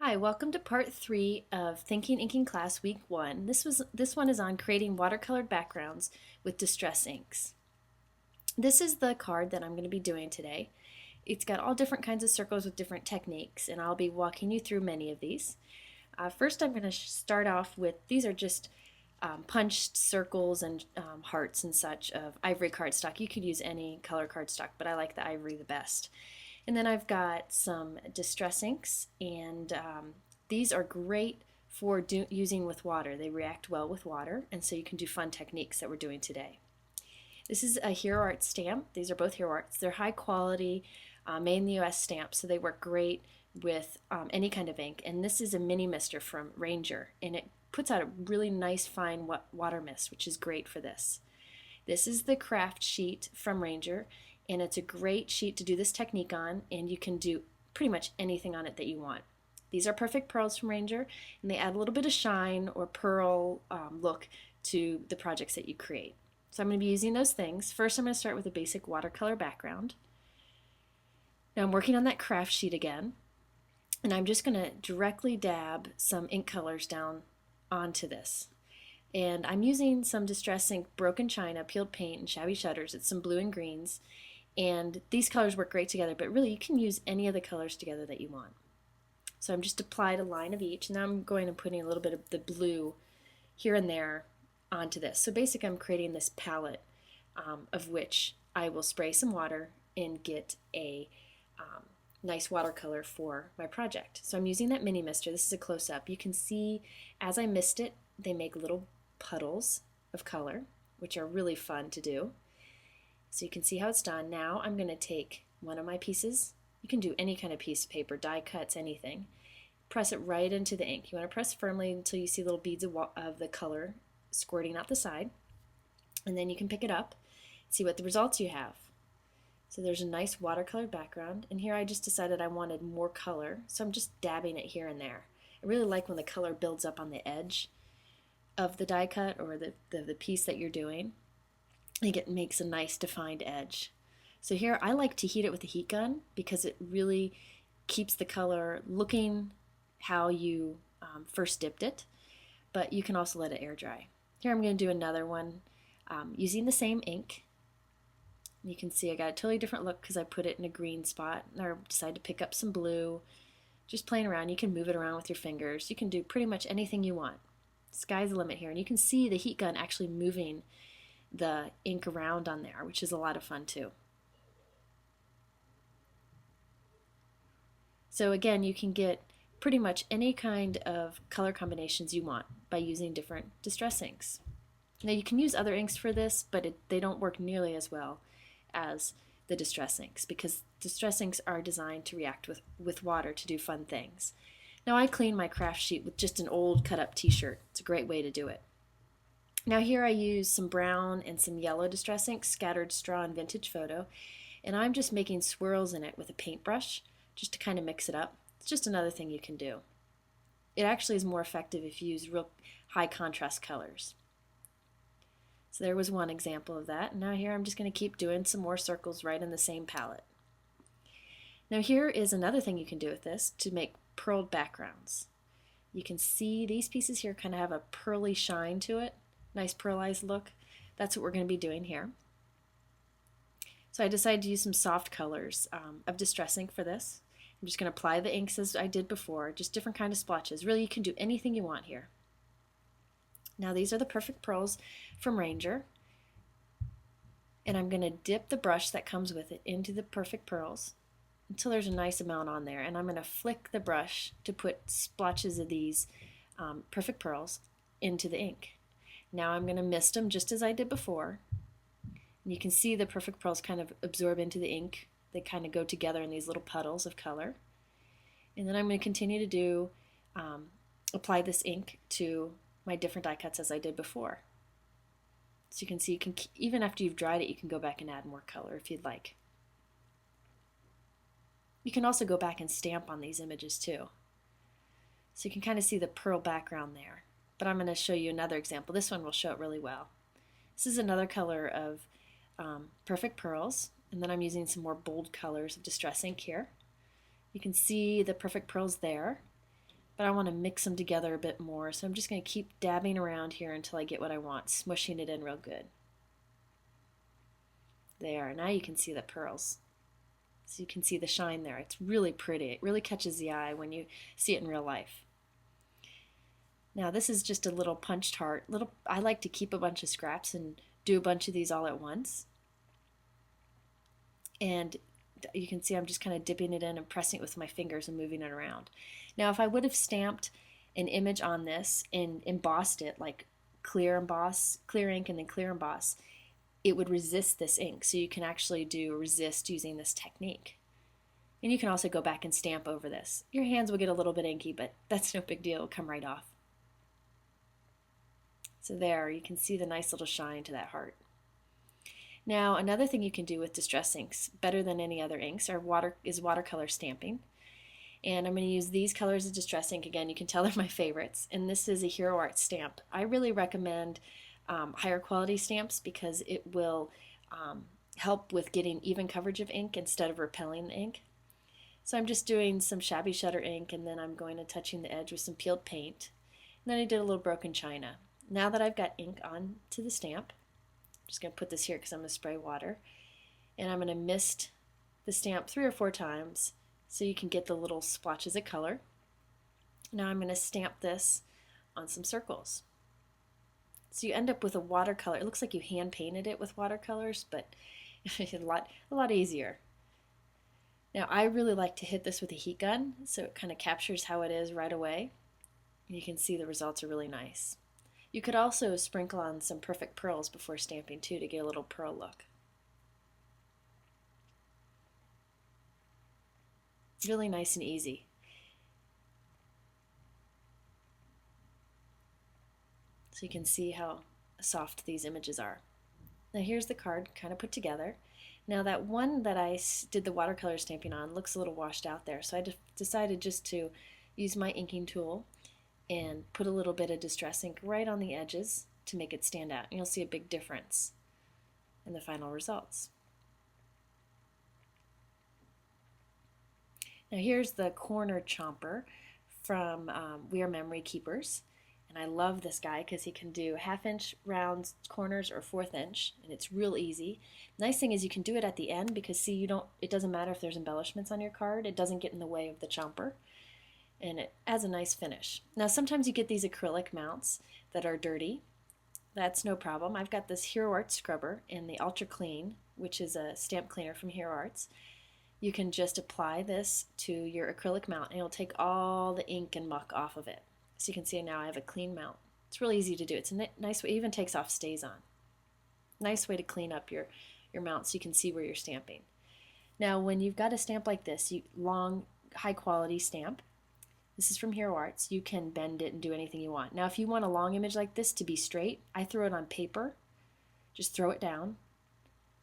Hi, welcome to part 3 of Thinking Inking Class Week 1. This one is on creating watercolored backgrounds with distress inks. This is the card that I'm going to be doing today. It's got all different kinds of circles with different techniques, and I'll be walking you through many of these. First, I'm going to start off with, these are just punched circles and hearts and such of ivory cardstock. You could use any color cardstock, but I like the ivory the best. And then I've got some distress inks, and these are great for using with water. They react well with water, and so you can do fun techniques that we're doing today. This is a Hero Art stamp. These are both Hero Arts. They're high quality, made in the US stamps, so they work great with any kind of ink. And this is a mini mister from Ranger, and it puts out a really nice fine water mist, which is great for this. This is the craft sheet from Ranger, and it's a great sheet to do this technique on, and you can do pretty much anything on it that you want. These are perfect pearls from Ranger, and they add a little bit of shine or pearl look to the projects that you create. So I'm going to be using those things. First, I'm going to start with a basic watercolor background. Now I'm working on that craft sheet again, and I'm just going to directly dab some ink colors down onto this. And I'm using some Distress Ink Broken China, Peeled Paint, and Shabby Shutters. It's some blue and greens. And these colors work great together, but really you can use any of the colors together that you want. So I'm just applied a line of each, and now I'm going and putting a little bit of the blue here and there onto this. So basically I'm creating this palette of which I will spray some water and get a nice watercolor for my project. So I'm using that mini mister. This is a close-up. You can see as I mist it, they make little puddles of color, which are really fun to do. So you can see how it's done. Now I'm going to take one of my pieces. You can do any kind of piece of paper, die cuts, anything. Press it right into the ink. You want to press firmly until you see little beads of the color squirting out the side. And then you can pick it up, see what the results you have. So there's a nice watercolor background, and here I just decided I wanted more color, so I'm just dabbing it here and there. I really like when the color builds up on the edge of the die cut or the piece that you're doing. I think it makes a nice defined edge. So here I like to heat it with a heat gun because it really keeps the color looking how you first dipped it, but you can also let it air dry. Here I'm going to do another one using the same ink. You can see I got a totally different look because I put it in a green spot, or decided to pick up some blue. Just playing around. You can move it around with your fingers. You can do pretty much anything you want. Sky's the limit here, and you can see the heat gun actually moving the ink around on there, which is a lot of fun too. So again, you can get pretty much any kind of color combinations you want by using different distress inks. Now you can use other inks for this, but they don't work nearly as well as the distress inks because distress inks are designed to react with water to do fun things. Now I clean my craft sheet with just an old cut up t-shirt. It's a great way to do it. Now here I use some brown and some yellow distress ink, Scattered Straw and Vintage Photo, and I'm just making swirls in it with a paintbrush just to kind of mix it up. It's just another thing you can do. It actually is more effective if you use real high contrast colors. So there was one example of that. Now here I'm just going to keep doing some more circles right in the same palette. Now here is another thing you can do with this to make pearled backgrounds. You can see these pieces here kind of have a pearly shine to it. Nice pearlized look. That's what we're going to be doing here. So I decided to use some soft colors of distress ink for this. I'm just going to apply the inks as I did before, just different kind of splotches. Really, you can do anything you want here. Now these are the perfect pearls from Ranger, and I'm going to dip the brush that comes with it into the perfect pearls until there's a nice amount on there, and I'm going to flick the brush to put splotches of these perfect pearls into the ink. Now I'm going to mist them just as I did before, and you can see the perfect pearls kind of absorb into the ink. They kind of go together in these little puddles of color, and then I'm going to continue to do apply this ink to my different die cuts as I did before. So you can see, even after you've dried it, you can go back and add more color if you'd like. You can also go back and stamp on these images too. So you can kind of see the pearl background there. But I'm going to show you another example. This one will show it really well. This is another color of perfect pearls, and then I'm using some more bold colors of distress ink here. You can see the perfect pearls there. but I want to mix them together a bit more. So I'm just going to keep dabbing around here until I get what I want, smushing it in real good. There, now you can see the pearls. So you can see the shine there. It's really pretty. It really catches the eye when you see it in real life. Now this is just a little punched heart. I like to keep a bunch of scraps and do a bunch of these all at once. And you can see I'm just kind of dipping it in and pressing it with my fingers and moving it around. Now if I would have stamped an image on this and embossed it, like clear ink and then clear emboss, it would resist this ink. So you can actually do resist using this technique. And you can also go back and stamp over this. Your hands will get a little bit inky, but that's no big deal. It'll come right off. So there, you can see the nice little shine to that heart. Now, another thing you can do with distress inks, better than any other inks, is watercolor stamping. And I'm going to use these colors of distress ink. Again, you can tell they're my favorites. And this is a Hero Art stamp. I really recommend higher quality stamps because it will help with getting even coverage of ink instead of repelling the ink. So I'm just doing some shabby shutter ink, and then I'm going and touching the edge with some peeled paint. And then I did a little broken china. Now that I've got ink on to the stamp, I'm just going to put this here because I'm going to spray water. And I'm going to mist the stamp 3 or 4 times so you can get the little splotches of color. Now I'm going to stamp this on some circles. So you end up with a watercolor. It looks like you hand painted it with watercolors, but a lot easier. Now I really like to hit this with a heat gun so it kind of captures how it is right away. You can see the results are really nice. You could also sprinkle on some perfect pearls before stamping too to get a little pearl look. Really nice and easy. So you can see how soft these images are. Now here's the card kind of put together. Now that one that I did the watercolor stamping on looks a little washed out there, so I decided just to use my inking tool and put a little bit of distress ink right on the edges to make it stand out. And you'll see a big difference in the final results. Now here's the corner chomper from We Are Memory Keepers. And I love this guy because he can do 1/2 inch round corners or 1/4 inch, and it's real easy. Nice thing is you can do it at the end because see, it doesn't matter if there's embellishments on your card. It doesn't get in the way of the chomper. And it adds a nice finish. Now sometimes you get these acrylic mounts that are dirty. That's no problem. I've got this Hero Art scrubber in the Ultra Clean, which is a stamp cleaner from Hero Arts. You can just apply this to your acrylic mount and it'll take all the ink and muck off of it. So you can see now I have a clean mount. It's really easy to do. It's a nice way, it even takes off stays-on. Nice way to clean up your mount so you can see where you're stamping. Now when you've got a stamp like this, long, high quality stamp, this is from Hero Arts, you can bend it and do anything you want. Now if you want a long image like this to be straight, I throw it on paper, just throw it down,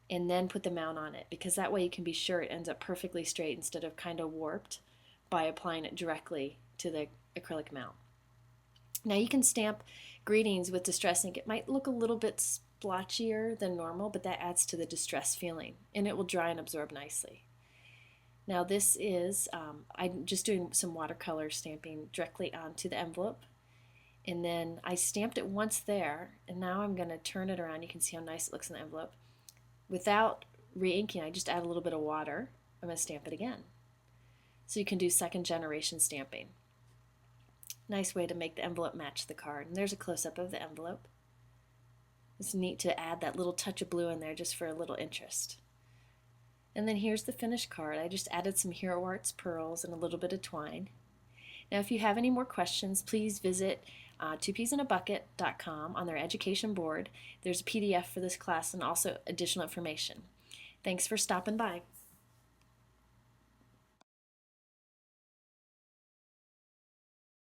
and then put the mount on it, because that way you can be sure it ends up perfectly straight instead of kind of warped by applying it directly to the acrylic mount. Now you can stamp greetings with distress ink. It might look a little bit splotchier than normal, but that adds to the distress feeling, and it will dry and absorb nicely. Now this is, I'm just doing some watercolor stamping directly onto the envelope, and then I stamped it once there, and now I'm going to turn it around. You can see how nice it looks in the envelope. Without re-inking, I just add a little bit of water. I'm going to stamp it again. So you can do second generation stamping. Nice way to make the envelope match the card. And there's a close-up of the envelope. It's neat to add that little touch of blue in there just for a little interest. And then here's the finished card. I just added some Hero Arts pearls and a little bit of twine. Now if you have any more questions, please visit twopeasinabucket.com on their education board. There's a PDF for this class and also additional information. Thanks for stopping by.